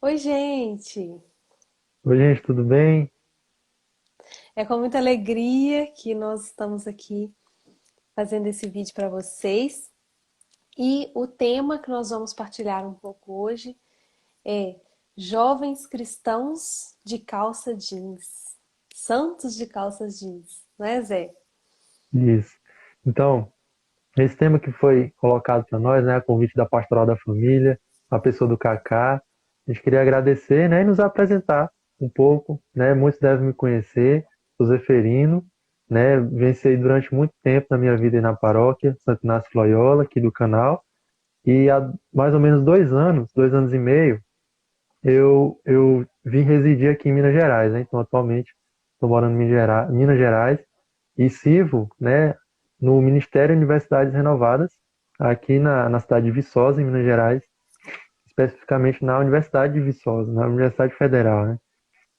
Oi, gente! Oi, gente, tudo bem? É com muita alegria que nós estamos aqui fazendo esse vídeo para vocês. E o tema que nós vamos partilhar um pouco hoje é Jovens Cristãos de Calça Jeans. Santos de calças jeans, não é, Zé? Isso. Então, esse tema que foi colocado para nós, né, a convite da Pastoral da Família, a pessoa do Kaká, a gente queria agradecer, né, e nos apresentar um pouco, né, muitos devem me conhecer, sou Zeferino, né, venci durante muito tempo na minha vida aí na paróquia, Santo Inácio Loyola, aqui do canal, e há mais ou menos 2 anos e meio, eu vim residir aqui em Minas Gerais, né? Então, atualmente, estou morando em Minas Gerais e sirvo, né, no Ministério de Universidades Renovadas, aqui na cidade de Viçosa, em Minas Gerais, especificamente na Universidade de Viçosa, na Universidade Federal, né?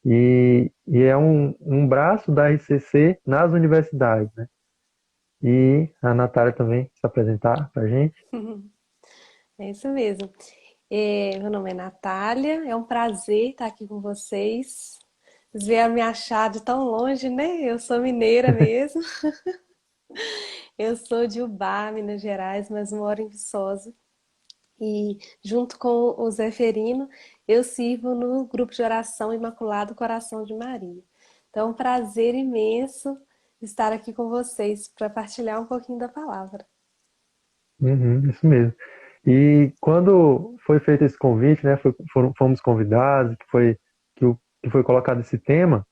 E é um braço da RCC nas universidades, né? E a Natália também se apresentar para a gente. É isso mesmo. Meu nome é Natália, é um prazer estar aqui com vocês. Vocês vieram me achar de tão longe, né? Eu sou mineira mesmo. Eu sou de Ubá, Minas Gerais, mas moro em Viçosa. E junto com o Zeferino, eu sirvo no grupo de oração Imaculado Coração de Maria. Então, é um prazer imenso estar aqui com vocês para partilhar um pouquinho da palavra. Uhum, isso mesmo. E quando foi feito esse convite, né, fomos convidados, que foi colocado esse tema,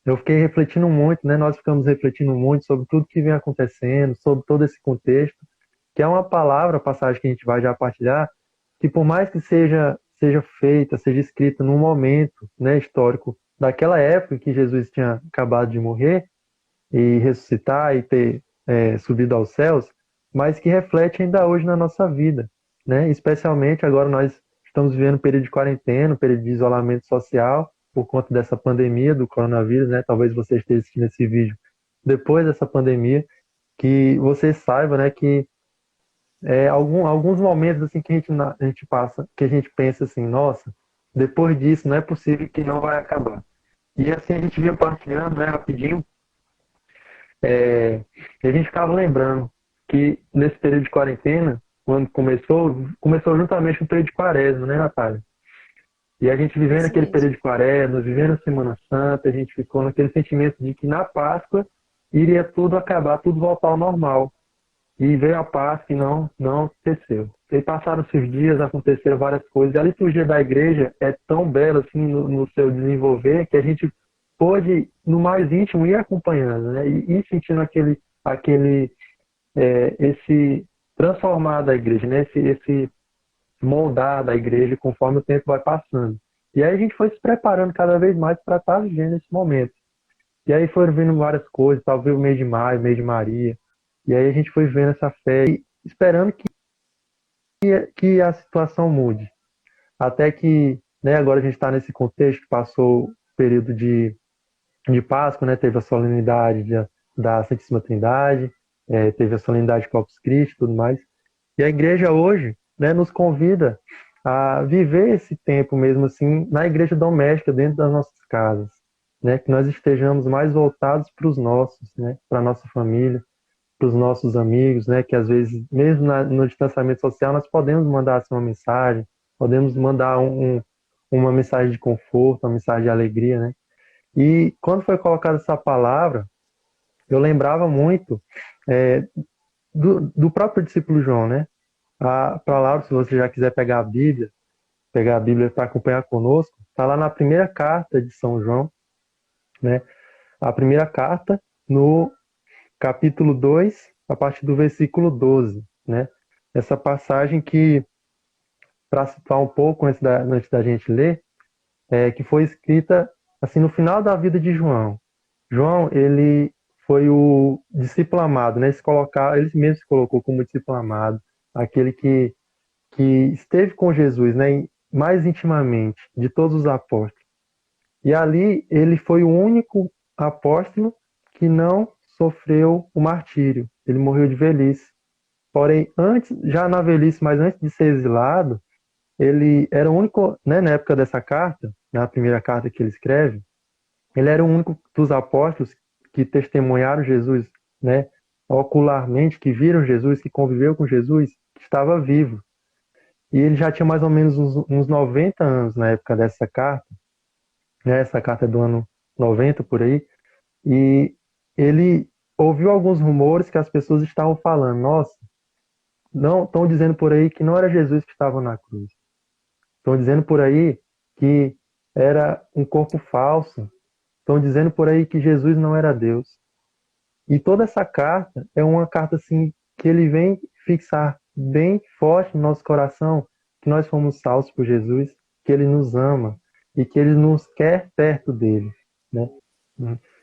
eu fiquei refletindo muito, né, nós ficamos refletindo muito sobre tudo que vem acontecendo, sobre todo esse contexto, que é uma palavra, a passagem que a gente vai já partilhar, que por mais que seja feita, seja escrita num momento, né, histórico daquela época em que Jesus tinha acabado de morrer, e ressuscitar e ter subido aos céus, mas que reflete ainda hoje na nossa vida, né? Especialmente agora nós estamos vivendo um período de quarentena, um período de isolamento social por conta dessa pandemia do coronavírus, né? Talvez você esteja assistindo esse vídeo depois dessa pandemia, que você saiba, né, que alguns momentos assim que a gente passa, que a gente pensa assim, nossa, depois disso não é possível que não vai acabar. E assim a gente vinha partilhando, né, rapidinho, e a gente ficava lembrando que nesse período de quarentena, quando começou juntamente com o período de quaresma, né, Natália? E a gente vivendo Isso aquele mesmo. período de quaresma, vivendo a Semana Santa, a gente ficou naquele sentimento de que na Páscoa iria tudo acabar, tudo voltar ao normal. E veio a Páscoa e não aconteceu. E passaram-se os dias, aconteceram várias coisas. E a liturgia da igreja é tão bela assim no seu desenvolver que a gente pôde, no mais íntimo, ir acompanhando, né? E ir sentindo esse transformar da igreja, né? Esse moldar da igreja conforme o tempo vai passando. E aí a gente foi se preparando cada vez mais para estar vivendo esse momento. E aí foram vindo várias coisas, talvez o mês de maio, o mês de Maria. E aí a gente foi vendo essa fé e esperando que a situação mude. Até que, né, agora a gente está nesse contexto, passou o período de Páscoa, né, teve a solenidade da Santíssima Trindade, teve a solenidade de Corpus Christi e tudo mais. E a igreja hoje, né, nos convida a viver esse tempo mesmo assim na igreja doméstica, dentro das nossas casas, né, que nós estejamos mais voltados para os nossos, né, para a nossa família, para os nossos amigos, né, que às vezes, mesmo no distanciamento social, nós podemos mandar assim, uma mensagem, podemos mandar uma mensagem de conforto, uma mensagem de alegria, né? E quando foi colocada essa palavra, eu lembrava muito é, do próprio discípulo João, né? A palavra, se você já quiser pegar a Bíblia para acompanhar conosco, está lá na primeira carta de São João, né? A primeira carta, no capítulo 2 a partir do versículo 12, né? Essa passagem que, para situar um pouco antes da gente ler, que foi escrita assim no final da vida de João. João, ele foi o discípulo amado, né? Ele mesmo se colocou como discípulo amado, aquele que esteve com Jesus, né? Mais intimamente de todos os apóstolos. E ali ele foi o único apóstolo que não sofreu o martírio. Ele morreu de velhice. Porém, antes, já na velhice, mas antes de ser exilado, ele era o único, né, na época dessa carta, na primeira carta que ele escreve, ele era o único dos apóstolos que testemunharam Jesus, né, ocularmente, que viram Jesus, que conviveu com Jesus, que estava vivo. E ele já tinha mais ou menos uns 90 anos na época dessa carta, né, essa carta é do ano 90 por aí, e ele ouviu alguns rumores que as pessoas estavam falando, nossa, não, estão dizendo por aí que não era Jesus que estava na cruz. Estão dizendo por aí que era um corpo falso. Estão dizendo por aí que Jesus não era Deus. E toda essa carta é uma carta assim que ele vem fixar bem forte no nosso coração que nós fomos salvos por Jesus, que ele nos ama e que ele nos quer perto dele, né?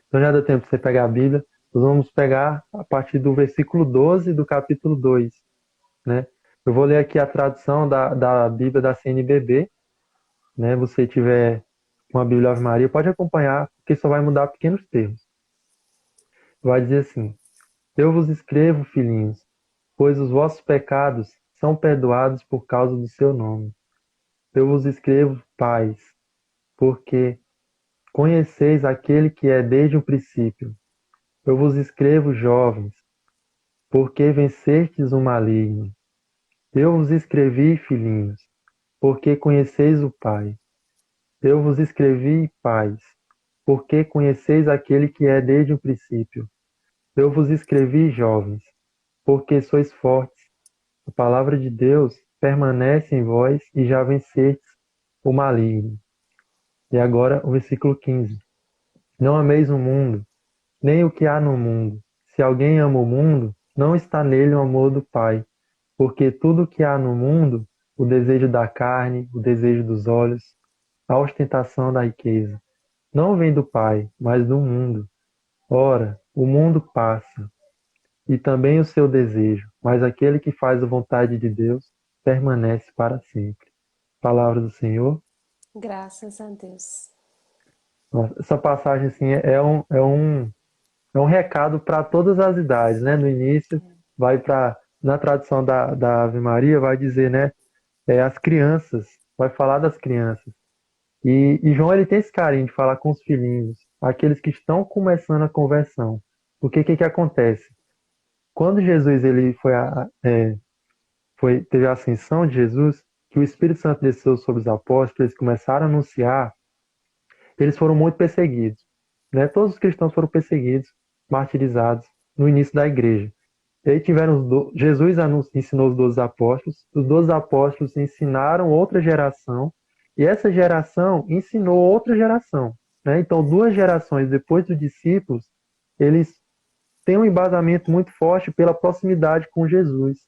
Então já deu tempo de você pegar a Bíblia. Nós vamos pegar a partir do versículo 12 do capítulo 2, né? Eu vou ler aqui a tradução da Bíblia da CNBB, né? Você tiver uma Bíblia Ave Maria, pode acompanhar, porque só vai mudar pequenos termos. Vai dizer assim: Eu vos escrevo, filhinhos, pois os vossos pecados são perdoados por causa do seu nome. Eu vos escrevo, pais, porque conheceis aquele que é desde o princípio. Eu vos escrevo, jovens, porque vencestes o maligno. Eu vos escrevi, filhinhos, porque conheceis o Pai. Eu vos escrevi, pais, porque conheceis aquele que é desde o princípio. Eu vos escrevi, jovens, porque sois fortes. A palavra de Deus permanece em vós e já vencestes o maligno. E agora o versículo 15. Não ameis o mundo, nem o que há no mundo. Se alguém ama o mundo, não está nele o amor do Pai. Porque tudo o que há no mundo, o desejo da carne, o desejo dos olhos, a ostentação da riqueza, não vem do Pai, mas do mundo. Ora, o mundo passa, e também o seu desejo, mas aquele que faz a vontade de Deus permanece para sempre. Palavra do Senhor. Graças a Deus. Nossa, essa passagem assim, é um recado para todas as idades, né? No início, vai para, na tradução da Ave Maria, vai dizer, né? As crianças, vai falar das crianças. E João ele tem esse carinho de falar com os filhinhos, aqueles que estão começando a conversão. Porque o que que acontece? Quando Jesus ele teve a ascensão de Jesus, que o Espírito Santo desceu sobre os apóstolos, eles começaram a anunciar, eles foram muito perseguidos, né? Todos os cristãos foram perseguidos, martirizados no início da igreja. E aí Jesus ensinou os 12 apóstolos ensinaram outra geração, e essa geração ensinou outra geração, né? Então, duas gerações depois dos discípulos, eles têm um embasamento muito forte pela proximidade com Jesus.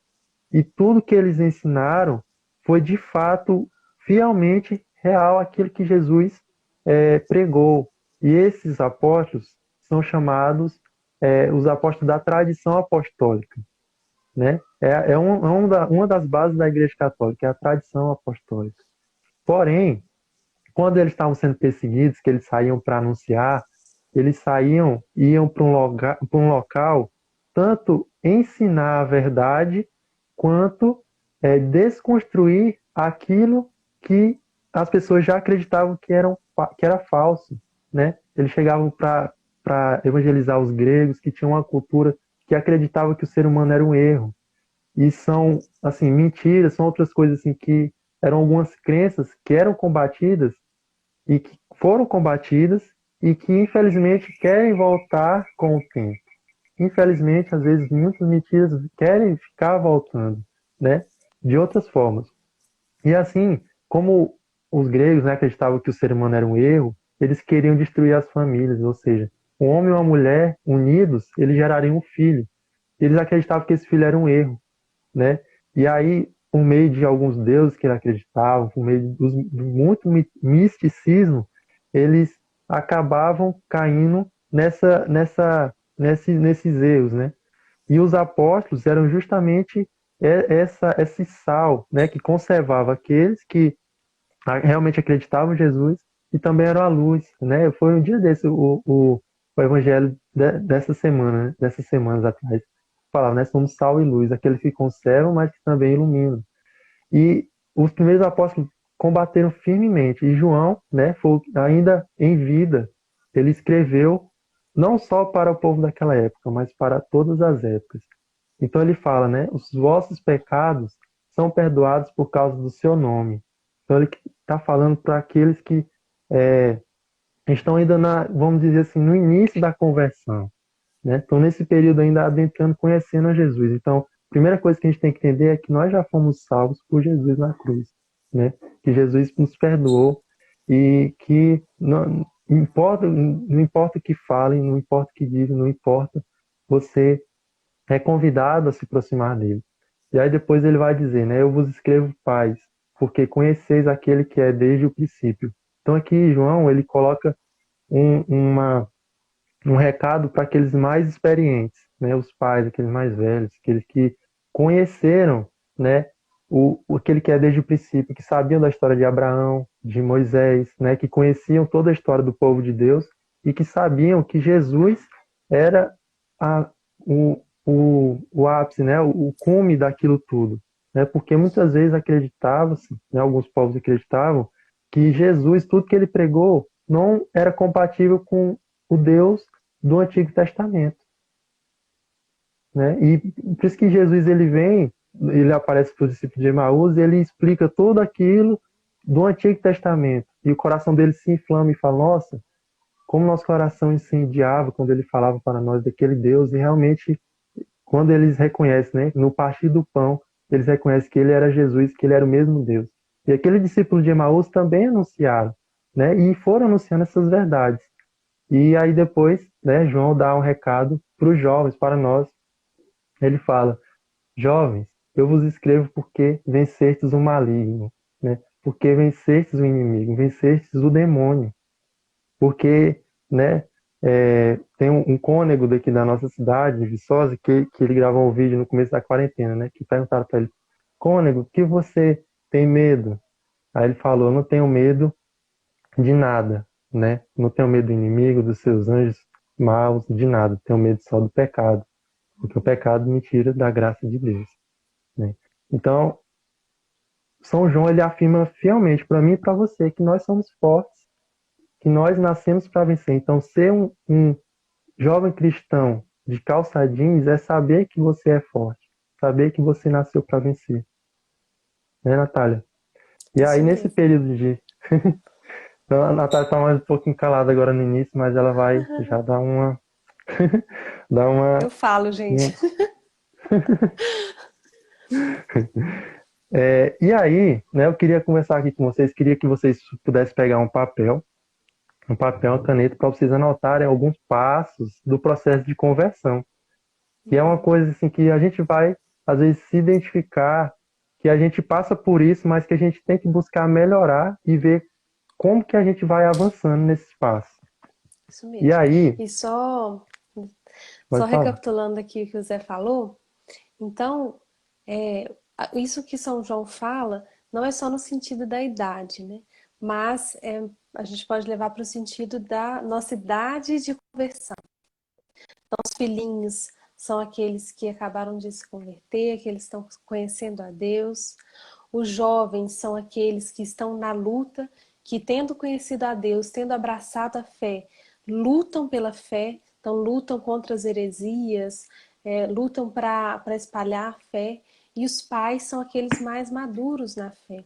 E tudo que eles ensinaram foi de fato fielmente real aquilo que Jesus pregou. E esses apóstolos são chamados os apóstolos da tradição apostólica, né? Uma das bases da Igreja Católica, é a tradição apostólica. Porém, quando eles estavam sendo perseguidos, que eles saíam para anunciar, eles saíam, iam para um local, tanto ensinar a verdade, quanto desconstruir aquilo que as pessoas já acreditavam que era falso, né? Eles chegavam para evangelizar os gregos, que tinham uma cultura que acreditava que o ser humano era um erro. E são, assim, mentiras, são outras coisas assim que eram algumas crenças que eram combatidas e que foram combatidas e que infelizmente querem voltar com o tempo. Infelizmente, às vezes, muitas mentiras querem ficar voltando, né? De outras formas. E assim, como os gregos, né, acreditavam que o ser humano era um erro, eles queriam destruir as famílias, ou seja, um homem e uma mulher unidos, eles gerariam um filho. Eles acreditavam que esse filho era um erro, né? E aí, por meio de alguns deuses que eles acreditavam, por meio de muito misticismo, eles acabavam caindo nesses erros, né? E os apóstolos eram justamente esse sal, né, que conservava aqueles que realmente acreditavam em Jesus e também eram a luz, né? Foi um dia desse o evangelho dessa semana, né? Dessas semanas atrás falava, né? Somos sal e luz, aqueles que conservam, mas que também iluminam. E os primeiros apóstolos combateram firmemente. E João, né, foi, ainda em vida, ele escreveu não só para o povo daquela época, mas para todas as épocas. Então ele fala, né, os vossos pecados são perdoados por causa do seu nome. Então ele está falando para aqueles que é, estão ainda vamos dizer assim, no início da conversão, né? Estão nesse período ainda adentrando, conhecendo a Jesus. Então, a primeira coisa que a gente tem que entender é que nós já fomos salvos por Jesus na cruz, né? Que Jesus nos perdoou e que não importa o que falem, não importa o que dizem, não importa, você é convidado a se aproximar dele. E aí depois ele vai dizer, né? Eu vos escrevo paz, porque conheceis aquele que é desde o princípio. Então aqui João, ele coloca um, uma um recado para aqueles mais experientes, né, os pais, aqueles mais velhos, aqueles que conheceram, né, aquele que é desde o princípio, que sabiam da história de Abraão, de Moisés, né, que conheciam toda a história do povo de Deus e que sabiam que Jesus era a, o ápice, né, o cume daquilo tudo, né, porque muitas vezes acreditava-se, né, alguns povos acreditavam que Jesus, tudo que ele pregou, não era compatível com o Deus do Antigo Testamento, né? E por isso que Jesus ele vem, ele aparece para os discípulos de Emaús e ele explica tudo aquilo do Antigo Testamento. E o coração dele se inflama e fala: Nossa, como nosso coração incendiava quando ele falava para nós daquele Deus. E realmente, quando eles reconhecem, né, no partir do pão, eles reconhecem que ele era Jesus, que ele era o mesmo Deus. E aquele discípulo de Emaús também anunciaram, né? E foram anunciando essas verdades. E aí depois, né, João dá um recado para os jovens, para nós. Ele fala: Jovens, eu vos escrevo porque vencestes o maligno, né? Porque vencestes o inimigo, vencestes o demônio. Porque, né, tem um cônego daqui da nossa cidade, de Viçosa, que ele gravou um vídeo no começo da quarentena, né? Que perguntaram para ele: Cônego, que você tem medo? Aí ele falou: Não tenho medo de nada, né? Não tenho medo do inimigo, dos seus anjos maus, de nada. Tenho medo só do pecado, porque o pecado me tira da graça de Deus, né? Então, São João ele afirma fielmente para mim e para você que nós somos fortes, que nós nascemos para vencer. Então, ser um jovem cristão de calça jeans é saber que você é forte, saber que você nasceu para vencer, né, Natália? E aí, Isso nesse mesmo. período de então, a Natália está mais um pouquinho calada agora no início, mas ela vai já dar uma dar Eu falo, gente. um- e aí, né, eu queria conversar aqui com vocês, queria que vocês pudessem pegar um papel, uma caneta, para vocês anotarem alguns passos do processo de conversão. Que é uma coisa assim que a gente vai, às vezes, se identificar, que a gente passa por isso, mas que a gente tem que buscar melhorar e ver como que a gente vai avançando nesse passo. Isso E mesmo. aí, E só pode falar. recapitulando aqui o que o Zé falou, então, isso que São João fala não é só no sentido da idade, né? Mas a gente pode levar para o sentido da nossa idade de conversão. Então, os filhinhos são aqueles que acabaram de se converter, que eles estão conhecendo a Deus. Os jovens são aqueles que estão na luta, que tendo conhecido a Deus, tendo abraçado a fé, lutam pela fé, então lutam contra as heresias, lutam para espalhar a fé. E os pais são aqueles mais maduros na fé.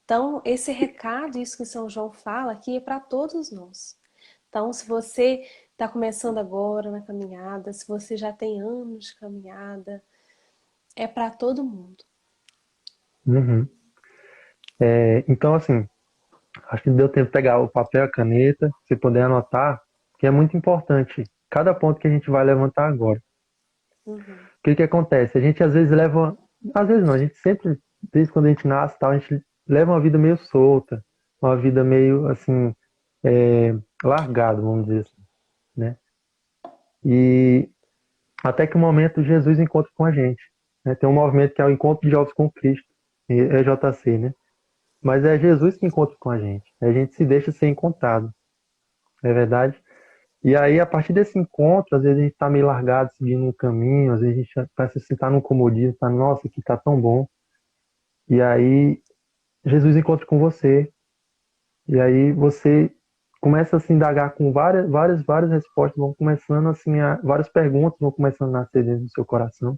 Então, esse recado, isso que São João fala aqui, é para todos nós. Então, se você está começando agora na caminhada, se você já tem anos de caminhada, é para todo mundo. Uhum. Então, assim, acho que deu tempo de pegar o papel e a caneta, você poder anotar, que é muito importante cada ponto que a gente vai levantar agora. Uhum. O que que acontece? A gente às vezes leva, às vezes não, a gente sempre, desde quando a gente nasce, tal, a gente leva uma vida meio solta, uma vida meio assim, largada, vamos dizer assim, né? E até que o momento Jesus encontra com a gente, né? Tem um movimento que é o Encontro de Jovens com Cristo, EJC, né? Mas é Jesus que encontra com a gente. A gente se deixa ser encontrado, não é verdade? E aí, a partir desse encontro, às vezes a gente está meio largado, seguindo um caminho, às vezes a gente está se sentar num comodismo, tá, nossa, aqui tá tão bom. E aí, Jesus encontra com você, e aí você começa a se indagar com várias respostas, vão começando assim, várias perguntas vão começando a nascer dentro do seu coração,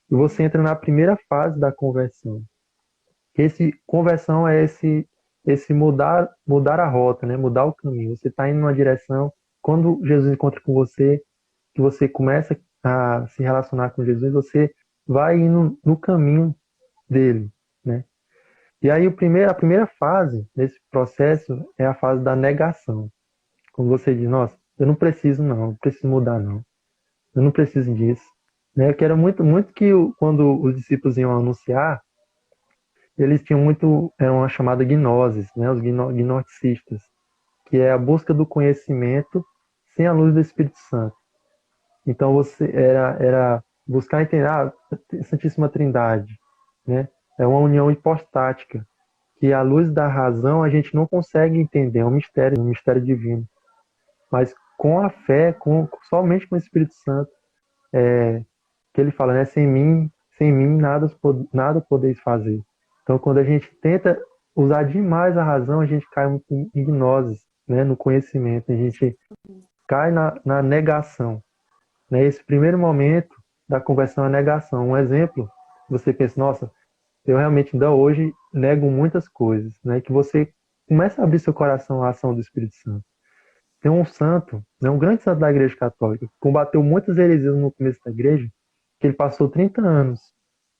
e você entra na primeira fase da conversão. Esse conversão é esse mudar a rota, né? Mudar o caminho. Você está indo numa direção, quando Jesus encontra com você, que você começa a se relacionar com Jesus, você vai indo no caminho dele, né? E aí a primeira fase desse processo é a fase da negação. Quando você diz, nossa, eu não preciso não, não preciso mudar não, eu não preciso disso. Né? Eu quero muito que quando os discípulos iam anunciar, eles tinham muito, era uma chamada gnoses, né? Os gnosticistas, que é a busca do conhecimento sem a luz do Espírito Santo. Então você era buscar entender a Santíssima Trindade, né? É uma união hipostática, que à luz da razão a gente não consegue entender, é um mistério divino. Mas com a fé, somente com o Espírito Santo, que ele fala, né? Sem mim nada podeis fazer. Então, quando a gente tenta usar demais a razão, a gente cai muito em gnose, né? No conhecimento, a gente cai na negação. Né? Esse primeiro momento da conversão é a negação. Um exemplo, você pensa, nossa, eu realmente ainda hoje nego muitas coisas, né? Que você começa a abrir seu coração à ação do Espírito Santo. Tem um santo, né, um grande santo da Igreja Católica, que combateu muitas heresias no começo da igreja, que ele passou 30 anos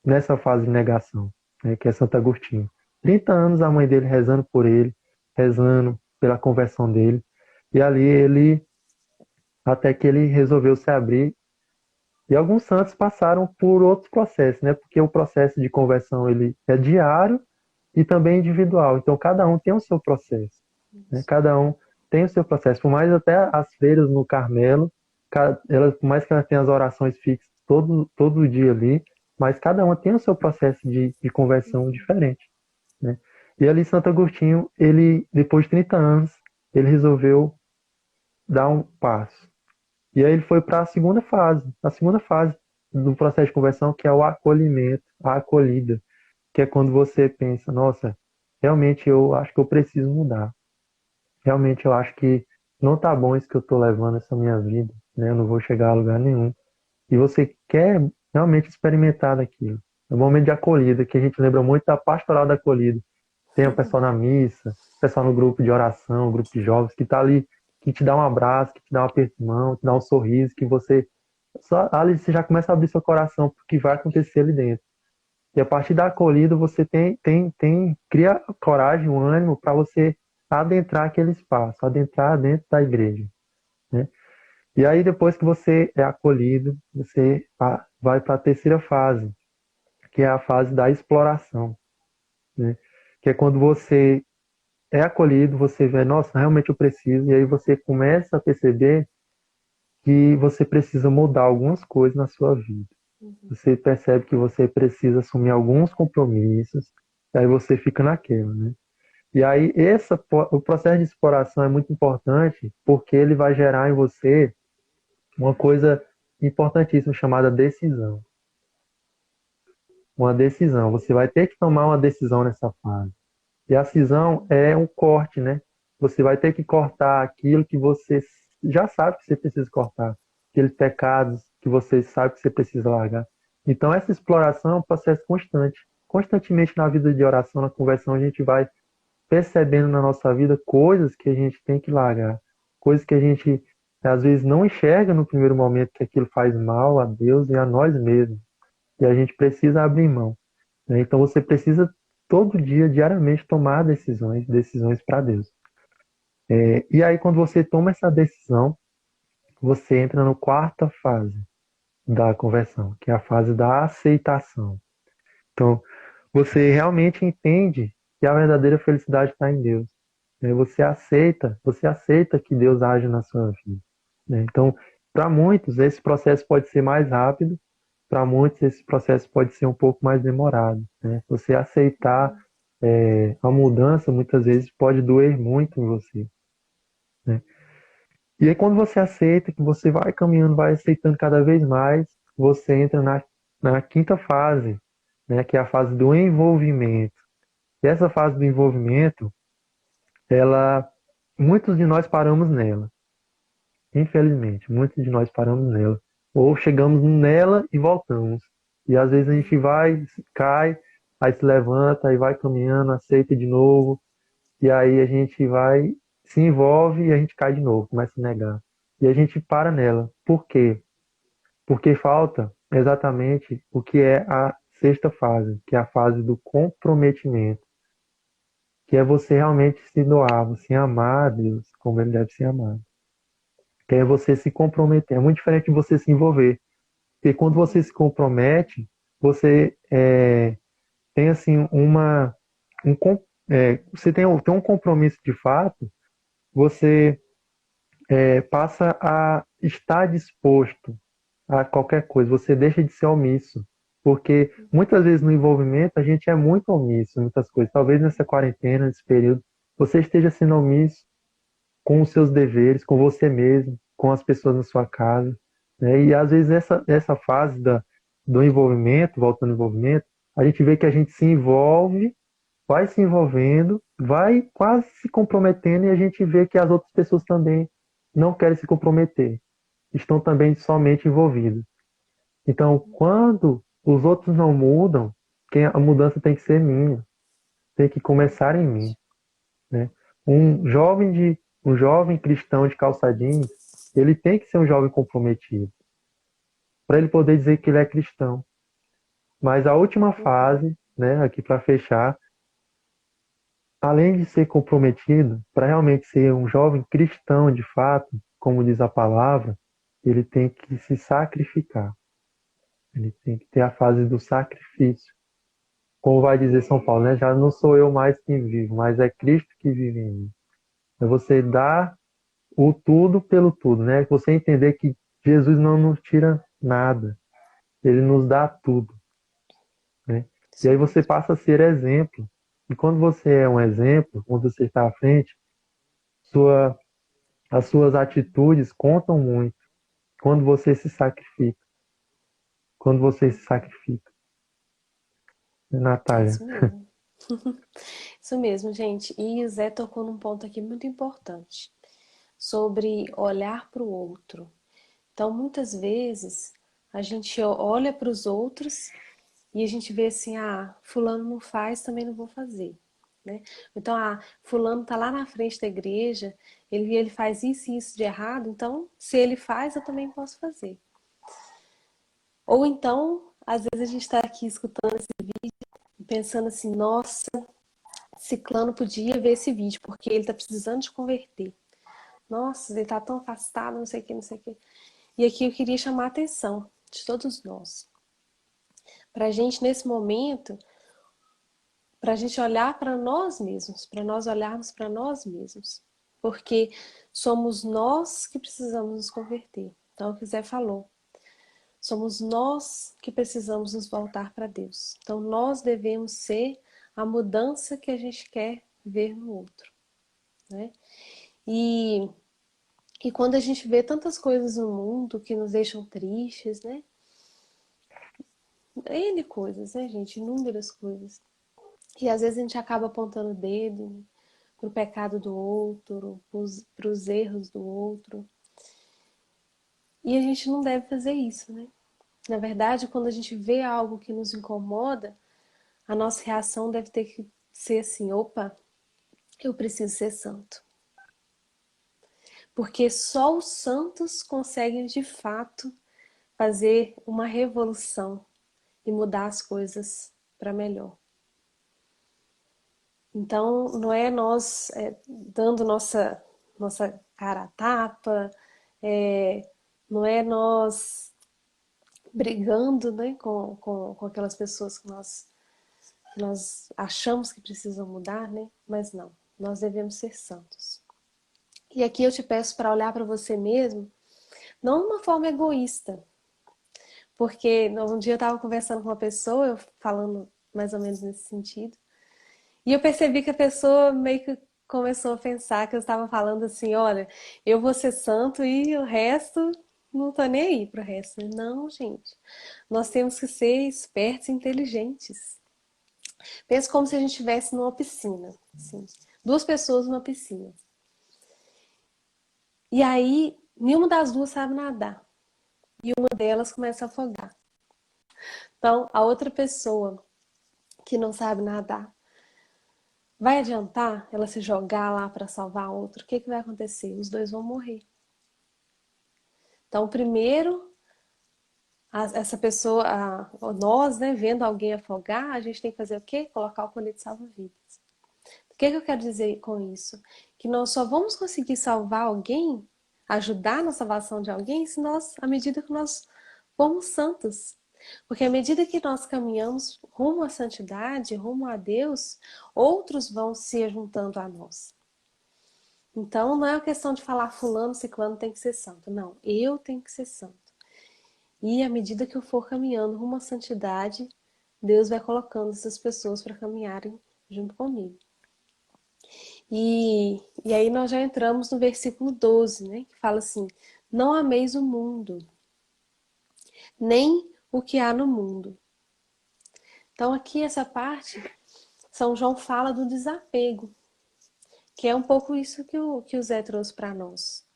nessa fase de negação, né, que é Santo Agostinho. 30 anos a mãe dele rezando por ele, rezando pela conversão dele, e ali até que ele resolveu se abrir. E alguns santos passaram por outros processos, né, porque o processo de conversão ele é diário e também individual. Então cada um tem o seu processo, né, cada um tem o seu processo. Por mais até as freiras no Carmelo, por mais que elas tenham as orações fixas todo dia ali, mas cada uma tem o seu processo de conversão diferente, né? E ali Santo Agostinho, ele, depois de 30 anos, ele resolveu dar um passo. E aí ele foi para a segunda fase do processo de conversão, que é o acolhimento, a acolhida, que é quando você pensa, nossa, realmente eu acho que eu preciso mudar. Realmente eu acho que não tá bom isso que eu tô levando essa minha vida, né? Eu não vou chegar a lugar nenhum. E você quer realmente experimentar daquilo. É um momento de acolhida, que a gente lembra muito da pastoral da acolhida. Tem o pessoal na missa, o pessoal no grupo de oração, o grupo de jovens, que tá ali, que te dá um abraço, que te dá um aperto de mão, te dá um sorriso, que você só ali você já começa a abrir seu coração pro que vai acontecer ali dentro. E a partir da acolhida você cria coragem, um ânimo para você adentrar aquele espaço, adentrar dentro da igreja, né? E aí depois que você é acolhido, você vai para a terceira fase, que é a fase da exploração, né? Que é quando você é acolhido, você vê, nossa, realmente eu preciso, e aí você começa a perceber que você precisa mudar algumas coisas na sua vida. Você percebe que você precisa assumir alguns compromissos, e aí você fica naquela, né? E aí o processo de exploração é muito importante porque ele vai gerar em você uma coisa importantíssima chamada decisão. Uma decisão. Você vai ter que tomar uma decisão nessa fase. E a cisão é um corte, né? Você vai ter que cortar aquilo que você já sabe que você precisa cortar. Aqueles pecados que você sabe que você precisa largar. Então, essa exploração é um processo constante. Constantemente na vida de oração, na conversão, a gente vai percebendo na nossa vida coisas que a gente tem que largar. Coisas que a gente, às vezes, não enxerga no primeiro momento que aquilo faz mal a Deus e a nós mesmos. E a gente precisa abrir mão, né? Então, você precisa todo dia, diariamente, tomar decisões para Deus. E aí, quando você toma essa decisão, você entra na quarta fase da conversão, que é a fase da aceitação. Então, você realmente entende que a verdadeira felicidade está em Deus, né? Você aceita que Deus age na sua vida, né? Então, para muitos, esse processo pode ser mais rápido, para muitos, esse processo pode ser um pouco mais demorado, né? Você aceitar a mudança, muitas vezes, pode doer muito em você, né? E aí, quando você aceita, que você vai caminhando, vai aceitando cada vez mais, você entra na quinta fase, né? Que é a fase do envolvimento. E essa fase do envolvimento, ela, muitos de nós paramos nela. Infelizmente, muitos de nós paramos nela. Ou chegamos nela e voltamos. E às vezes a gente vai, cai, aí se levanta, aí vai caminhando, aceita de novo. E aí a gente vai, se envolve e a gente cai de novo, começa a negar. E a gente para nela. Por quê? Porque falta exatamente o que é a sexta fase, que é a fase do comprometimento, que é você realmente se doar, você amar a Deus como ele deve ser amado. Que é você se comprometer. É muito diferente de você se envolver. Porque quando você se compromete, você tem assim você tem um compromisso de fato, você passa a estar disposto a qualquer coisa, você deixa de ser omisso. Porque muitas vezes no envolvimento a gente é muito omisso em muitas coisas. Talvez nessa quarentena, nesse período, você esteja sendo omisso com os seus deveres, com você mesmo, com as pessoas na sua casa, né? E às vezes essa fase do envolvimento, voltando ao envolvimento, a gente vê que a gente se envolve, vai se envolvendo, vai quase se comprometendo e a gente vê que as outras pessoas também não querem se comprometer, estão também somente envolvidas. Então, quando os outros não mudam, a mudança tem que ser minha, tem que começar em mim, né? Um jovem um jovem cristão de calça jeans, ele tem que ser um jovem comprometido, para ele poder dizer que ele é cristão. Mas a última fase, né, aqui para fechar, além de ser comprometido, para realmente ser um jovem cristão de fato, como diz a palavra, ele tem que se sacrificar. Ele tem que ter a fase do sacrifício. Como vai dizer São Paulo, né? Já não sou eu mais quem vivo, mas é Cristo que vive em mim. É você dar o tudo pelo tudo, né? Você entender que Jesus não nos tira nada, ele nos dá tudo, né? E Isso aí você mesmo. passa a ser exemplo. E quando você é um exemplo, quando você está à frente, sua, as suas atitudes contam muito. Quando você se sacrifica, quando você se sacrifica, né, É Natália? isso mesmo. Isso mesmo, gente. E o Zé tocou num ponto aqui muito importante, sobre olhar para o outro. Então, muitas vezes, a gente olha para os outros e a gente vê assim, ah, fulano não faz, também não vou fazer, né? Então, ah, fulano tá lá na frente da igreja, ele faz isso e isso de errado, então, se ele faz, eu também posso fazer. Ou então, às vezes a gente está aqui escutando e pensando assim, nossa, ciclano podia ver esse vídeo, porque ele tá precisando de converter. Nossa, ele tá tão afastado, não sei o que, não sei o que. E aqui eu queria chamar a atenção de todos nós. Pra gente, nesse momento, pra gente olhar para nós mesmos, para nós olharmos para nós mesmos. Porque somos nós que precisamos nos converter. Então, o que o Zé falou. Somos nós que precisamos nos voltar para Deus. Então, nós devemos ser a mudança que a gente quer ver no outro, né? E E quando a gente vê tantas coisas no mundo que nos deixam tristes, né? N coisas, né, gente? Inúmeras coisas. E às vezes a gente acaba apontando o dedo pro pecado do outro, pros erros do outro. E a gente não deve fazer isso, né? Na verdade, quando a gente vê algo que nos incomoda, a nossa reação deve ter que ser assim: opa, eu preciso ser santo. Porque só os santos conseguem de fato fazer uma revolução e mudar as coisas para melhor. Então, não é nós dando nossa cara a tapa, é, não é nós brigando, né, com aquelas pessoas que nós achamos que precisam mudar, né? Mas não, nós devemos ser santos. E aqui eu te peço para olhar para você mesmo, não de uma forma egoísta, porque um dia eu estava conversando com uma pessoa, eu falando mais ou menos nesse sentido, e eu percebi que a pessoa meio que começou a pensar que eu estava falando assim, olha, eu vou ser santo e o resto não tô nem aí pro resto. Não, gente. Nós temos que ser espertos e inteligentes. Pensa como se a gente estivesse numa piscina, assim, duas pessoas numa piscina. E aí, nenhuma das duas sabe nadar. E uma delas começa a afogar. Então, a outra pessoa que não sabe nadar, vai adiantar ela se jogar lá para salvar a outra? O que que vai acontecer? Os dois vão morrer. Então, primeiro, essa pessoa, nós, né, vendo alguém afogar, a gente tem que fazer o quê? Colocar o colete salva-vidas. O que que eu quero dizer com isso? Que nós só vamos conseguir salvar alguém, ajudar na salvação de alguém, se nós, à medida que nós formos santos. Porque à medida que nós caminhamos rumo à santidade, rumo a Deus, outros vão se juntando a nós. Então não é uma questão de falar fulano, ciclano tem que ser santo. Não, eu tenho que ser santo. E à medida que eu for caminhando rumo à santidade, Deus vai colocando essas pessoas para caminharem junto comigo. E aí nós já entramos no versículo 12, né? Que fala assim: não ameis o mundo, nem o que há no mundo. Então aqui essa parte, São João fala do desapego, que é um pouco isso que o Zé trouxe para nós.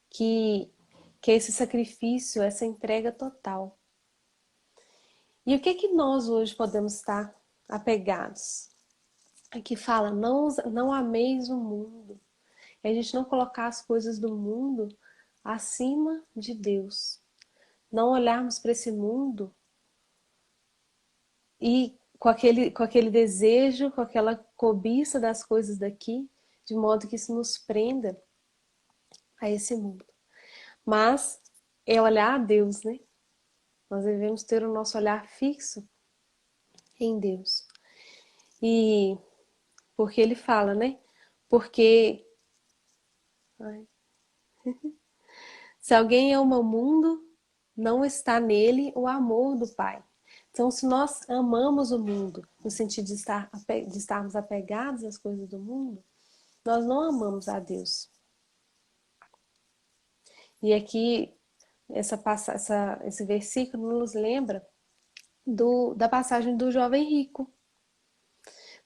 Que, que é esse sacrifício, essa entrega total. E o que que nós hoje podemos estar apegados? Aqui fala, não ameis o mundo. É a gente não colocar as coisas do mundo acima de Deus. Não olharmos para esse mundo e com aquele desejo, com aquela cobiça das coisas daqui, de modo que isso nos prenda a esse mundo. Mas é olhar a Deus, né? Nós devemos ter o nosso olhar fixo em Deus. E porque ele fala, né? Porque ai, se alguém ama o mundo, não está nele o amor do Pai. Então, se nós amamos o mundo, no sentido de estarmos apegados às coisas do mundo, nós não amamos a Deus. E aqui, esse versículo nos lembra da passagem do jovem rico.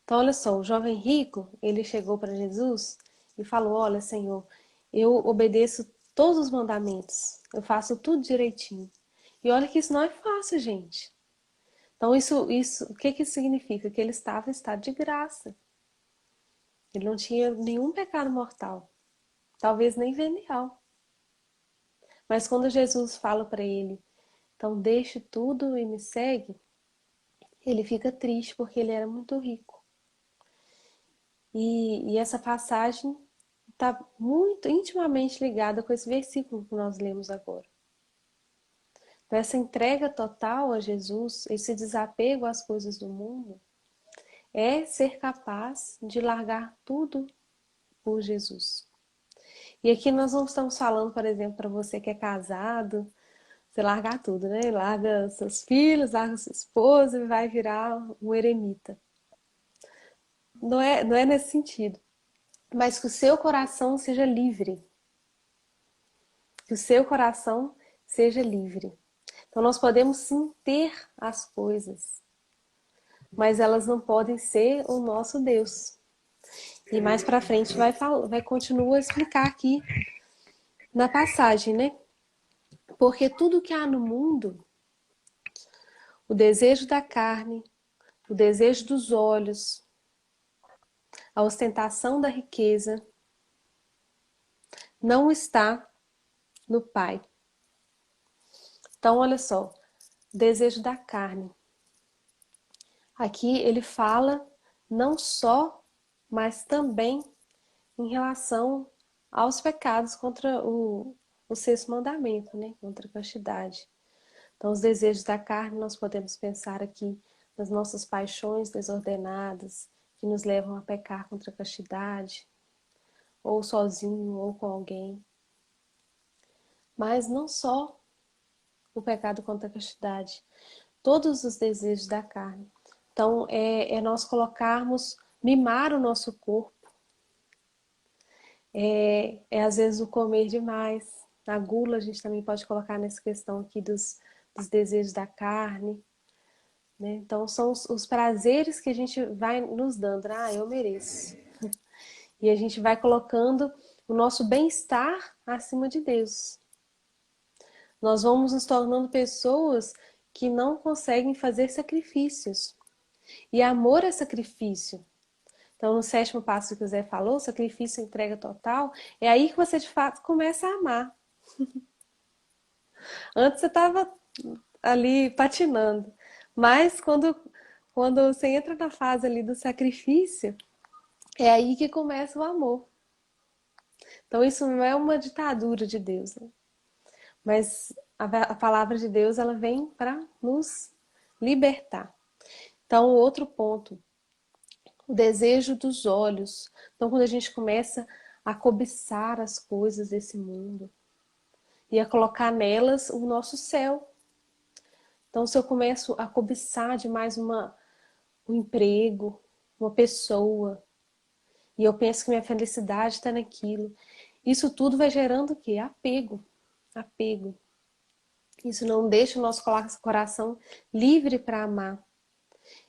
Então, olha só, o jovem rico, ele chegou para Jesus e falou: olha, Senhor, eu obedeço todos os mandamentos, eu faço tudo direitinho. E olha que isso não é fácil, gente. Então, o que que isso significa? Que ele estava em estado de graça. Ele não tinha nenhum pecado mortal, talvez nem venial. Mas quando Jesus fala para ele, então deixe tudo e me segue, ele fica triste porque ele era muito rico. E essa passagem está muito intimamente ligada com esse versículo que nós lemos agora. Então, essa entrega total a Jesus, esse desapego às coisas do mundo, é ser capaz de largar tudo por Jesus. E aqui nós não estamos falando, por exemplo, para você que é casado, você largar tudo, né? Larga seus filhos, larga sua esposa e vai virar um eremita. Não é nesse sentido. Mas que o seu coração seja livre. Que o seu coração seja livre. Então nós podemos sim ter as coisas, mas elas não podem ser o nosso Deus. E mais para frente vai continuar a explicar aqui na passagem, né? Porque tudo que há no mundo, o desejo da carne, o desejo dos olhos, a ostentação da riqueza, não está no Pai. Então, olha só, desejo da carne. Aqui ele fala não só, mas também em relação aos pecados contra o sexto mandamento, né? Contra a castidade. Então, os desejos da carne, nós podemos pensar aqui nas nossas paixões desordenadas, que nos levam a pecar contra a castidade, ou sozinho, ou com alguém. Mas não só o pecado contra a castidade, todos os desejos da carne. Então, é nós colocarmos, mimar o nosso corpo, é às vezes o comer demais. A gula a gente também pode colocar nessa questão aqui dos desejos da carne. né? Então são os prazeres que a gente vai nos dando, né? Ah, eu mereço. E a gente vai colocando o nosso bem-estar acima de Deus. Nós vamos nos tornando pessoas que não conseguem fazer sacrifícios. E amor é sacrifício. Então, no sétimo passo que o Zé falou, sacrifício, entrega total, é aí que você de fato começa a amar. Antes você estava ali patinando. Mas quando você entra na fase ali do sacrifício, é aí que começa o amor. Então, isso não é uma ditadura de Deus, né? Mas a palavra de Deus, ela vem para nos libertar. Então, outro ponto, o desejo dos olhos. Então, quando a gente começa a cobiçar as coisas desse mundo e a colocar nelas o nosso céu. Então, se eu começo a cobiçar demais um emprego, uma pessoa, e eu penso que minha felicidade está naquilo, isso tudo vai gerando o quê? Apego. Apego. Isso não deixa o nosso coração livre para amar.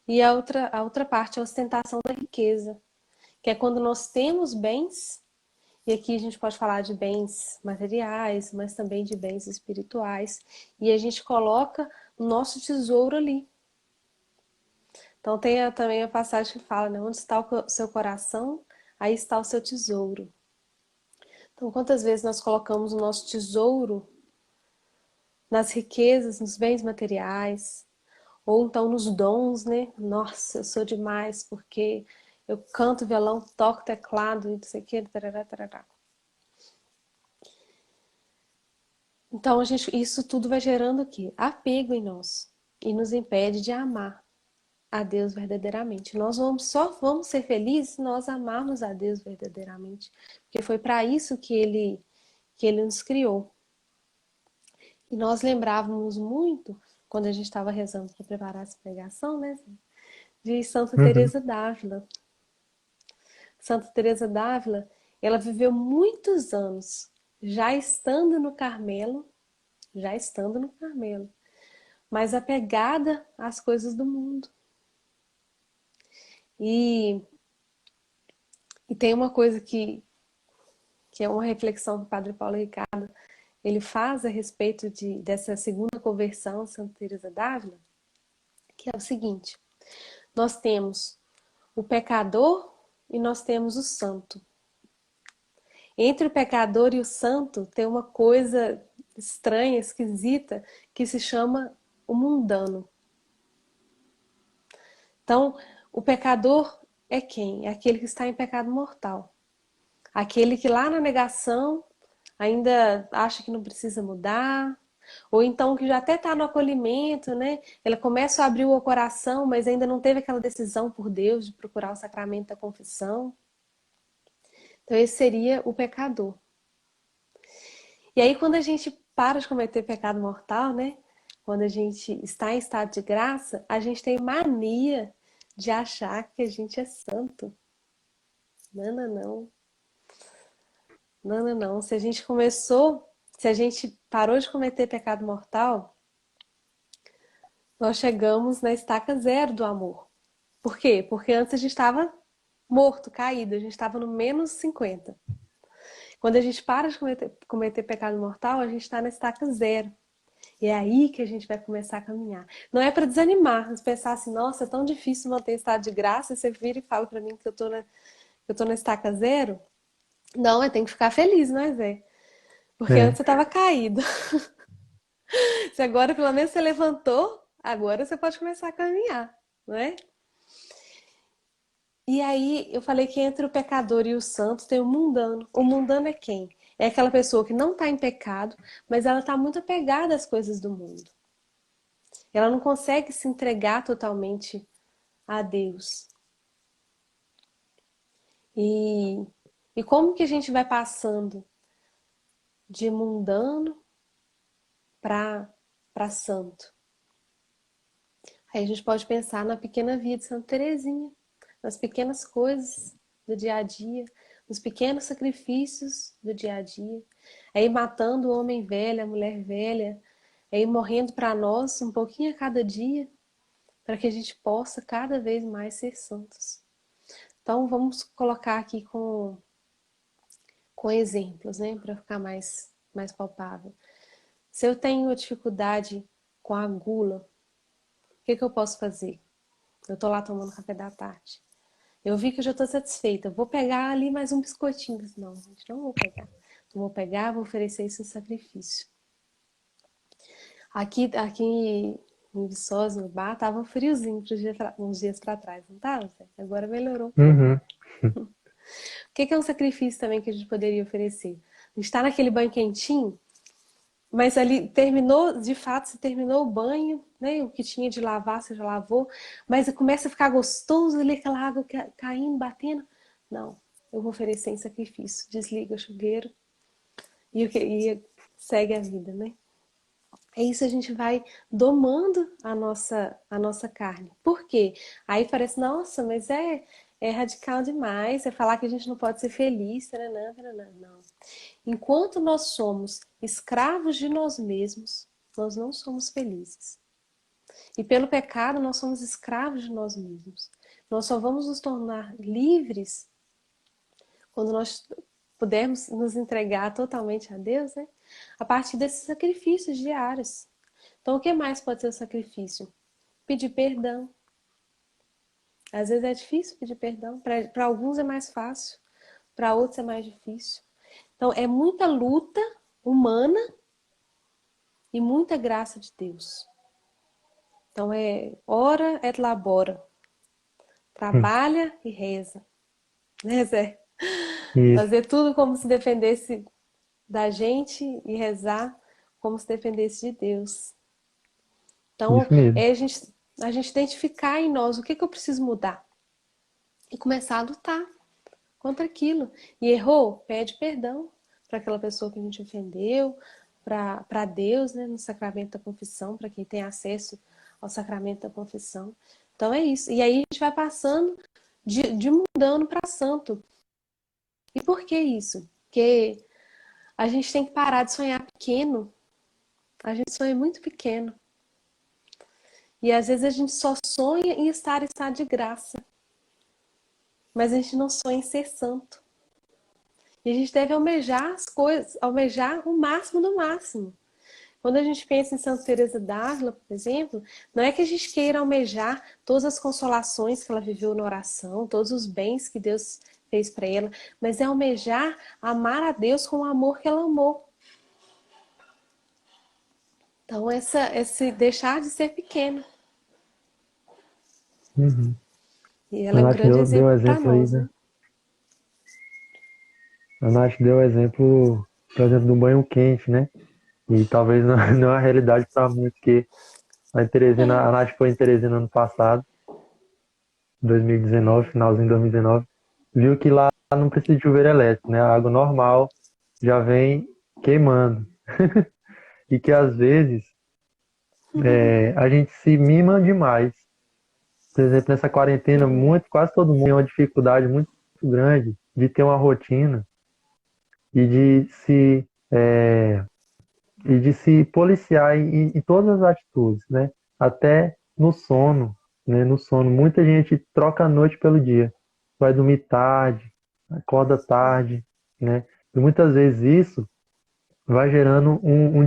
E a outra parte é a ostentação da riqueza, que é quando nós temos bens, e aqui a gente pode falar de bens materiais, mas também de bens espirituais, e a gente coloca o nosso tesouro ali. Então tem também a passagem que fala, né? Onde está o seu coração, aí está o seu tesouro. Então quantas vezes nós colocamos o nosso tesouro nas riquezas, nos bens materiais, ou então nos dons, né? Nossa, eu sou demais porque eu canto violão, toco teclado e não sei o que, tarará, tarará. Então isso tudo vai gerando o quê? Apego em nós e nos impede de amar a Deus verdadeiramente. Nós só vamos ser felizes se nós amarmos a Deus verdadeiramente, porque foi para isso que ele nos criou. E nós lembrávamos muito quando a gente estava rezando para preparar essa pregação, né, de Santa Uhum. Teresa d'Ávila. Santa Teresa d'Ávila, ela viveu muitos anos já estando no Carmelo, mas apegada às coisas do mundo. E, e tem uma coisa que é uma reflexão que o Padre Paulo Ricardo ele faz a respeito dessa segunda conversão de Santa Teresa d'Ávila, que é o seguinte: nós temos o pecador e nós temos o santo. Entre o pecador e o santo tem uma coisa estranha, esquisita, que se chama o mundano. Então, o pecador é quem? É aquele que está em pecado mortal. Aquele que lá na negação ainda acha que não precisa mudar, ou então que já até está no acolhimento, né? Ela começa a abrir o coração, mas ainda não teve aquela decisão por Deus de procurar o sacramento da confissão. Então esse seria o pecador. E aí quando a gente para de cometer pecado mortal, né? Quando a gente está em estado de graça, a gente tem mania de achar que a gente é santo. Não, não, não. Não, não, não. Se a gente parou de cometer pecado mortal, nós chegamos na estaca zero do amor. Por quê? Porque antes a gente estava morto, caído, a gente estava no menos 50. Quando a gente para de cometer pecado mortal, a gente está na estaca zero. E é aí que a gente vai começar a caminhar. Não é para desanimar, mas pensar assim, nossa, é tão difícil manter estado de graça, e você vira e fala para mim que eu tô na estaca zero. Não, tem que ficar feliz, não é, Zé? Porque É. antes você estava caído. Se agora pelo menos você levantou, agora você pode começar a caminhar, não é? E aí eu falei que entre o pecador e o santo tem o mundano. O mundano é quem? É aquela pessoa que não está em pecado, mas ela está muito apegada às coisas do mundo. Ela não consegue se entregar totalmente a Deus. E, e como que a gente vai passando de mundano para santo? Aí a gente pode pensar na pequena vida de Santa Teresinha, nas pequenas coisas do dia a dia, nos pequenos sacrifícios do dia a dia, aí matando o homem velho, a mulher velha, aí morrendo para nós um pouquinho a cada dia, para que a gente possa cada vez mais ser santos. Então, vamos colocar aqui com exemplos, né, para ficar mais palpável. Se eu tenho dificuldade com a gula, o que eu posso fazer? Eu estou lá tomando café da tarde. Eu vi que eu já estou satisfeita. Vou pegar ali mais um biscoitinho. Não, gente, não vou pegar. Não vou pegar, vou oferecer isso em sacrifício. Aqui em Viçosa, no bar, tava friozinho uns dias para trás, não tava, Zé? Agora melhorou um pouco. Uhum. O que é um sacrifício também que a gente poderia oferecer? A gente está naquele banho quentinho, mas ali terminou, de fato, você terminou o banho, né? O que tinha de lavar, você já lavou, mas começa a ficar gostoso ali, aquela água caindo, batendo. Não, eu vou oferecer em sacrifício. Desliga o chuveiro e segue a vida, né? É isso, a gente vai domando a nossa carne. Por quê? Aí parece, nossa, mas é radical demais, é falar que a gente não pode ser feliz, taranã, taranã. Não. Enquanto nós somos escravos de nós mesmos, nós não somos felizes. E pelo pecado, nós somos escravos de nós mesmos. Nós só vamos nos tornar livres quando nós pudermos nos entregar totalmente a Deus, né? A partir desses sacrifícios diários. Então, o que mais pode ser o sacrifício? Pedir perdão. Às vezes é difícil pedir perdão. Para alguns é mais fácil, para outros é mais difícil. Então, é muita luta humana e muita graça de Deus. Então, ora et labora. Hum. Trabalha e reza. Né, Zé? Isso, Fazer tudo como se dependesse da gente e rezar como se dependesse de Deus. Então, isso mesmo. a gente identificar em nós o que eu preciso mudar e começar a lutar contra aquilo. E errou, pede perdão para aquela pessoa que a gente ofendeu, para Deus, né, no sacramento da confissão, para quem tem acesso ao sacramento da confissão. Então é isso. E aí a gente vai passando de mundano para santo. E por que isso? Porque a gente tem que parar de sonhar pequeno. A gente sonha muito pequeno. E às vezes a gente só sonha em estar em estado de graça. Mas a gente não sonha em ser santo. E a gente deve almejar as coisas, almejar o máximo do máximo. Quando a gente pensa em Santa Teresa d'Ávila, por exemplo, não é que a gente queira almejar todas as consolações que ela viveu na oração, todos os bens que Deus fez para ela, mas é almejar amar a Deus com o amor que ela amou. Então, esse deixar de ser pequeno. Uhum. E ela A é um Nath grande deu exemplo para exemplo aí, nós, né? né? A Nath deu exemplo, por exemplo, do banho quente, né? E talvez não, não é a realidade para muitos, que a Teresina, a Nath foi em Teresina ano passado, 2019, finalzinho de 2019, viu que lá não precisa de chuveiro elétrico, né? A água normal já vem queimando. E que às vezes a gente se mima demais. Por exemplo, nessa quarentena, quase todo mundo tem uma dificuldade muito grande de ter uma rotina e e de se policiar em todas as atitudes, né? Até no sono, né? No sono, muita gente troca a noite pelo dia, vai dormir tarde, acorda tarde, né? E muitas vezes isso vai gerando um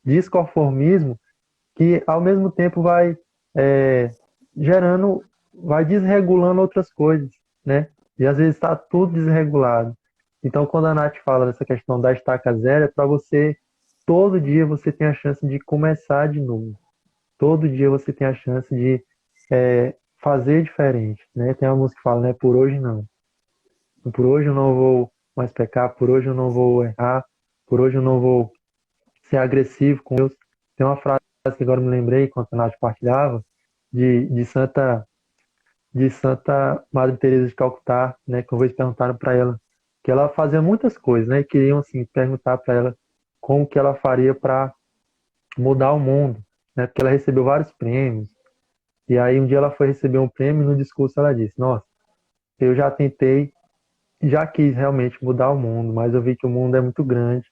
desconformismo que ao mesmo tempo vai é, gerando, vai desregulando outras coisas, né? E às vezes está tudo desregulado. Então, quando a Nath fala dessa questão da estaca zero, é para você, todo dia você tem a chance de começar de novo. Todo dia você tem a chance de fazer diferente, né? Tem uma música que fala, né? Por hoje não. Por hoje eu não vou mais pecar, por hoje eu não vou errar, por hoje eu não vou ser agressivo com Deus. Tem uma frase que agora me lembrei, enquanto a Nath partilhava, de, de Santa, de Santa Madre Teresa de Calcutá, né, que uma vez perguntaram para ela, que ela fazia muitas coisas, né, e queriam assim perguntar para ela como que ela faria para mudar o mundo, né, porque ela recebeu vários prêmios. E aí um dia ela foi receber um prêmio e no discurso ela disse: "Nossa, eu já tentei, já quis realmente mudar o mundo, mas eu vi que o mundo é muito grande.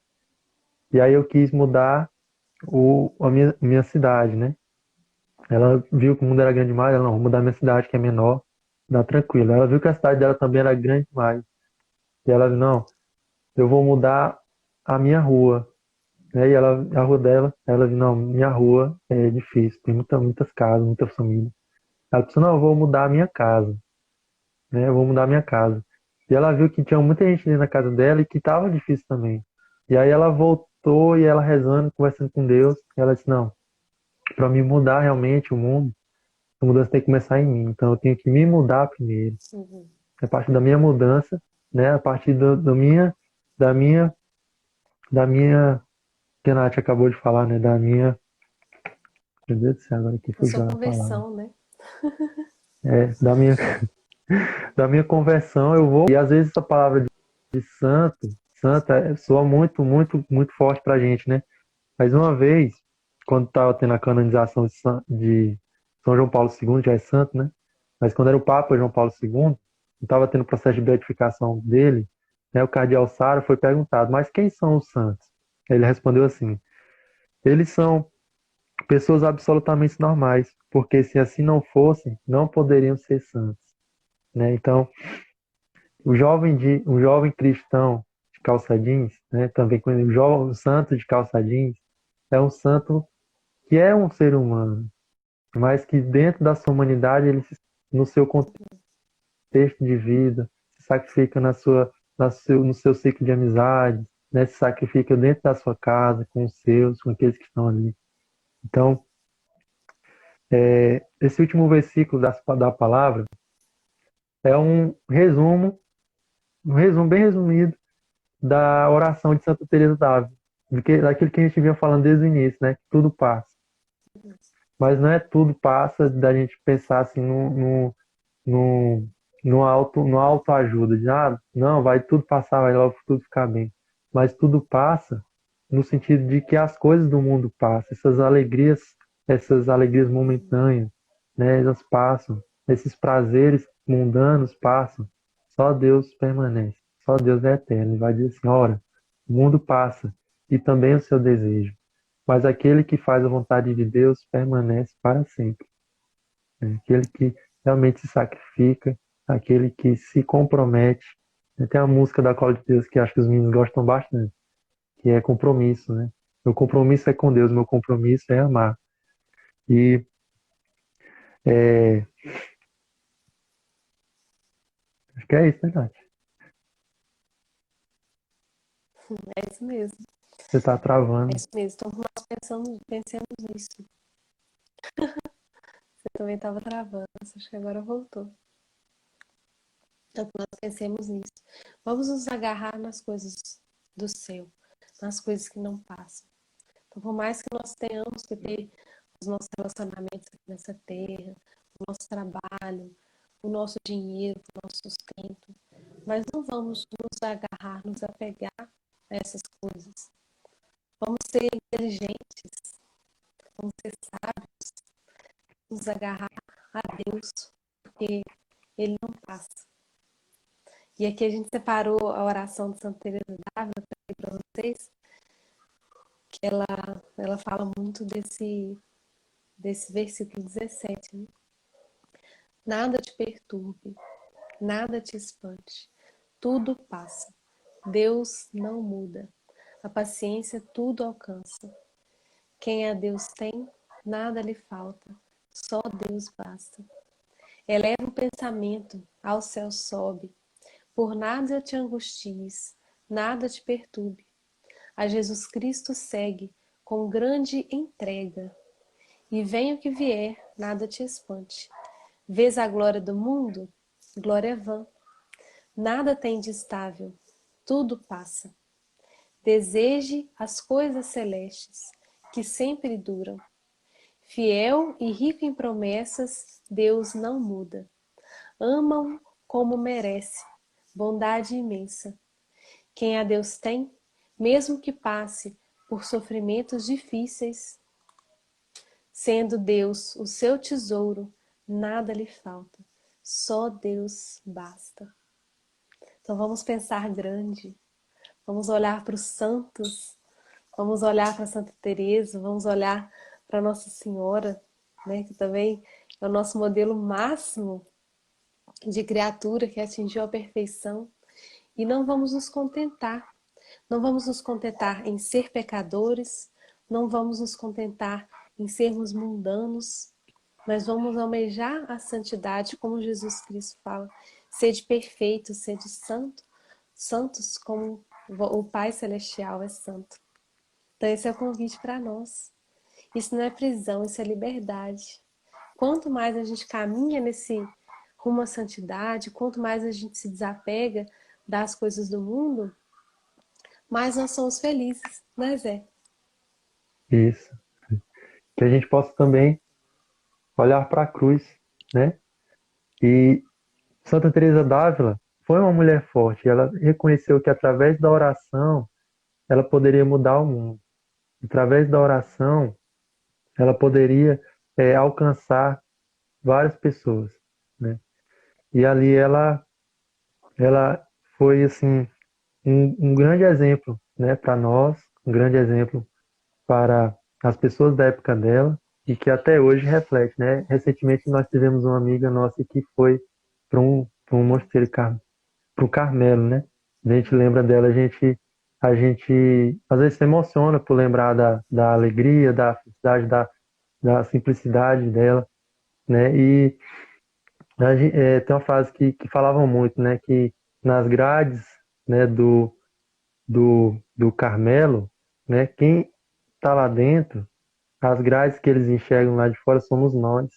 E aí eu quis mudar a minha cidade, né? Ela viu que o mundo era grande demais, ela não, vou mudar minha cidade, que é menor, dá tranquilo. Ela viu que a cidade dela também era grande demais. E ela, não, eu vou mudar a minha rua, né? E ela, a rua dela, ela viu, não, minha rua é difícil, tem muitas casas, muitas famílias. Ela pensou, não, eu vou mudar a minha casa, né? Eu vou mudar a minha casa. E ela viu que tinha muita gente dentro da casa dela e que estava difícil também. E aí ela voltou e ela rezando, conversando com Deus, e ela disse, não, para me mudar realmente o mundo, a mudança tem que começar em mim. Então eu tenho que me mudar primeiro. Uhum. A partir da minha mudança, né? A partir da minha, da minha, que a Nath acabou de falar, né? Da minha, meu Deus do céu, agora que A sua fugiu a palavra. conversão, né? Da minha, da minha conversão eu vou. E às vezes essa palavra de santo, santa, soa muito forte pra gente, né? Mas uma vez, quando estava tendo a canonização de São João Paulo II, já é santo, né? Mas quando era o Papa João Paulo II, estava tendo o processo de beatificação dele, né? O cardeal Sara foi perguntado, mas quem são os santos? Ele respondeu assim: eles são pessoas absolutamente normais, porque se assim não fossem, não poderiam ser santos, né? Então, um jovem cristão de calça jeans, né? Também conhecido, o santo de calça jeans, é um santo que é um ser humano, mas que dentro da sua humanidade, no seu contexto de vida, se sacrifica no seu ciclo de amizade, né? Se sacrifica dentro da sua casa, com os seus, com aqueles que estão ali. Então, esse último versículo da palavra é um resumo bem resumido da oração de Santa Teresa d'Ávila, daquilo que a gente vinha falando desde o início, né? Que tudo passa. Mas não é tudo passa da gente pensar assim no, no autoajuda, de não, vai tudo passar, vai logo tudo ficar bem. Mas tudo passa no sentido de que as coisas do mundo passam, essas alegrias momentâneas, né, elas passam, esses prazeres mundanos passam. Só Deus permanece, só Deus é eterno. Ele vai dizer assim, ora, o mundo passa e também o seu desejo, mas aquele que faz a vontade de Deus permanece para sempre, né? Aquele que realmente se sacrifica, aquele que se compromete. Tem a música da Cola de Deus que acho que os meninos gostam bastante, que é compromisso, né? Meu compromisso é com Deus, meu compromisso é amar. E é, acho que é isso, né, Nath? É isso mesmo. Você está É travando. isso mesmo. Então, nós pensemos nisso. Você também estava travando. Acho que agora voltou. Então, nós pensemos nisso. Vamos nos agarrar nas coisas do céu, nas coisas que não passam. Então, por mais que nós tenhamos que ter os nossos relacionamentos aqui nessa terra, o nosso trabalho, o nosso dinheiro, o nosso sustento, mas não vamos nos agarrar, nos apegar a essas coisas. Vamos ser inteligentes, vamos ser sábios, nos agarrar a Deus, porque Ele não passa. E aqui a gente separou a oração de Santa Teresa d'Ávila para vocês, que ela fala muito desse versículo 17, né? Nada te perturbe, nada te espante, tudo passa. Deus não muda, a paciência tudo alcança. Quem a Deus tem, nada lhe falta, só Deus basta. Eleva o pensamento, ao céu sobe, por nada te angusties, nada te perturbe. A Jesus Cristo segue, com grande entrega, e venha o que vier, nada te espante. Vês a glória do mundo? Glória vã. Nada tem de estável, tudo passa. Deseje as coisas celestes, que sempre duram. Fiel e rico em promessas, Deus não muda. Ama-o como merece, bondade imensa. Quem a Deus tem, mesmo que passe por sofrimentos difíceis, sendo Deus o seu tesouro, nada lhe falta. Só Deus basta. Então vamos pensar grande, vamos olhar para os santos, vamos olhar para Santa Teresa, vamos olhar para Nossa Senhora, né? Que também é o nosso modelo máximo de criatura que atingiu a perfeição. E não vamos nos contentar. Não vamos nos contentar em ser pecadores, não vamos nos contentar em sermos mundanos, mas vamos almejar a santidade, como Jesus Cristo fala. Sede perfeito, sede santo, santos como o Pai Celestial é santo. Então esse é o convite para nós. Isso não é prisão, isso é liberdade. Quanto mais a gente caminha nesse rumo à santidade, quanto mais a gente se desapega das coisas do mundo, mais nós somos felizes, né, Zé? Isso. Que a gente possa também olhar para a cruz, né? E Santa Teresa d'Ávila foi uma mulher forte. Ela reconheceu que através da oração ela poderia mudar o mundo. Através da oração ela poderia alcançar várias pessoas, né? E ali ela foi assim um grande exemplo, né, para nós, um grande exemplo para as pessoas da época dela e que até hoje reflete, né? Recentemente nós tivemos uma amiga nossa que foi para um mosteiro, para o Carmelo, né? A gente lembra dela, a gente às vezes se emociona por lembrar da alegria, da felicidade, da simplicidade dela, né? E tem uma frase que falavam muito, né? Que nas grades, né, do Carmelo, né? Quem está lá dentro, as grades que eles enxergam lá de fora somos nós,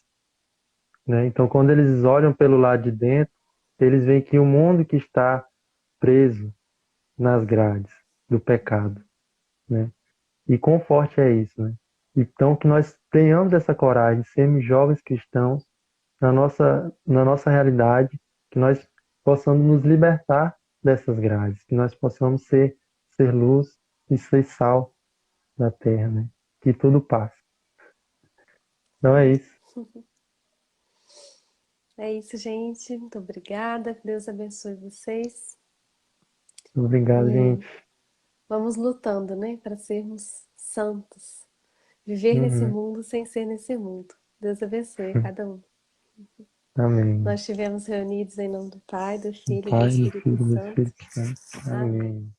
né? Então, quando eles olham pelo lado de dentro, eles veem que o mundo que está preso nas grades do pecado, né? E quão forte é isso, né? Então, que nós tenhamos essa coragem de sermos jovens cristãos na nossa realidade, que nós possamos nos libertar dessas grades, que nós possamos ser luz e ser sal da terra, né? Que tudo passa. Então é isso. É isso, gente. Muito obrigada. Deus abençoe vocês. Obrigado, E gente. vamos lutando, né, para sermos santos. Viver nesse Uhum. mundo sem ser nesse mundo. Deus abençoe cada um. Amém. Nós estivemos reunidos em nome do Pai, do Do Filho e do Pai, do Espírito Filho e do Santo. Espírito Santo. Amém. Amém.